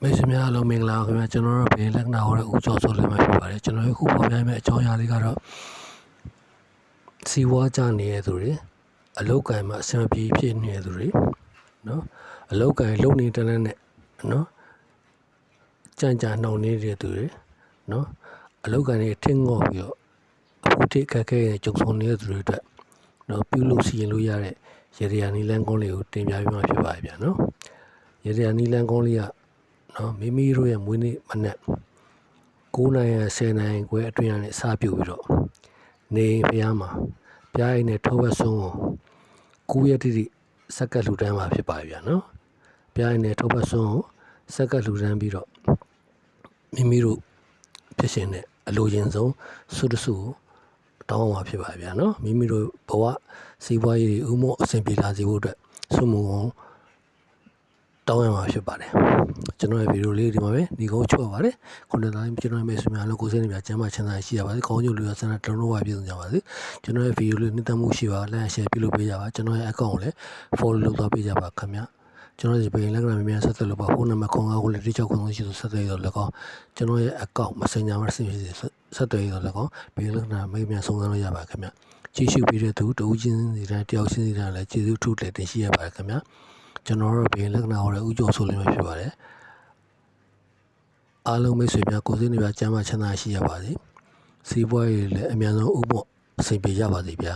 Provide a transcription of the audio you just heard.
မိတ်ဆွေများအားလုံးမင်္ဂလာပါခင်ဗျာကျွန်တော်တို့ဘေးလက္ခဏာဟောတဲ့ဦးကျော်စိုးလင်းမှာဖြစ်ပါတယ်ကျွန်တော်တို့ခုပေါ်ပြမယ့်အကြောင်းအရာလေးကတော့စီဝါကြနေတဲ့သူတွေအလုတ်ကံမှာအဆင်ပြေဖြစ်နေတဲ့သူတွေနော်အလုတ်ကံလုံနေတန်းနဲ့နော်ကြံ့ကြာနှောင်နေတဲ့သူတွေနော်အလုတ်ကံတွေထင်းငေါ့ပြီးတော့အခုထိခက်ခဲကြုံဆုံနေတဲ့သူတွေအတွက်နော်ပြုလို့စီရင်လို့ရတဲ့ရေဒီယာနီလန်ကုန်းလေးကိုတင်ပြပေးမှာဖြစ်ပါတယ်ဗျာနော်ရေဒီယာနီလန်ကုန်းလေးကနော်မိမိတို့ရဲ့မွေးနေ့မနက်9နိုင်10နိုင်ခွဲအတွင်းကနေစပြုတ်ပြီးတော့နေဖျားမှာပြားရည်နဲ့ထိုးဝက်ဆုံးကို9ရက်တိတိစက္ကန့်လှူဒန်းမှာဖြစ်ပါဗျာနော်ပြားရည်နဲ့ထိုးဝက်ဆုံးကိုစက္ကန့်လှူဒန်းပြီးတော့မိမိတို့ဖြစ်ရှင်တဲ့အလိုချင်ဆုံးဆုတဆုတောင်းမှာဖြစ်ပါဗျာနော်မိမိတို့ဘဝစီးပွားရေးဥမောအဆင်ပြေလာစေဖို့အတွက်ဆုမုံတောင်းရမှာဖြစ်ပါတယ်ကျွန်တော်ရဲ့ဗီဒီယိုလေးဒီမှာပဲဒီကုန်းချော့ပါတယ်ကွန်တန်တိုင်းကျွန်တော်ရဲ့မိတ်ဆွေများလို့ကိုယ်စိတ်နေပြကျမ်းမာချမ်းသာရှိရပါစေခေါင်းကျိုးလူရဆန္ဒတုံးလုံးဝပြည့်စုံကြပါစေကျွန်တော်ရဲ့ဗီဒီယိုလေးနှစ်သက်မှုရှိပါလိုက်ရှယ်ပြုလုပ်ပေးကြပါကျွန်တော်ရဲ့ account ကိုလည်း follow လုပ်သွားပေးကြပါခင်ဗျာကျွန်တော်ရဲ့ဗီဒီယိုလက်ကများများဆက်သွယ်လို့ပါဖုန်းနံပါတ်09ကိုလည်းတိကျခွင့်ရှိသူဆက်သွယ်ရတော့လည်းကောင်းကျွန်တော်ရဲ့ account messenger မှာဆက်သွယ်ရတော့လည်းကောင်းဗီဒီယိုလက်ကမိတ်များစုံစမ်းလို့ရပါခင်ဗျာကြည့်ရှုပြီးတဲ့သူတဦးချင်းစီတိုင်းတယောက်ချင်းစီတိုင်းလည်းကျေးဇူးထူးလည်းတင်ရှိရပါတယ်ခင်ဗျာကျွန်တော်တို့ဘေးလက္ခဏာဟောတဲ့ဥကျော်ဆိုလင်းပဲဖြစ်ပါတယ်အားလုံးမိတ်ဆွေများကိုယ်စိတ်နှပြကျမ်းမာချမ်းသာရှိရပါစေစီးပွားရေးလည်းအများဆုံးဥပ္ပအဆင်ပြေကြပါစေဗျာ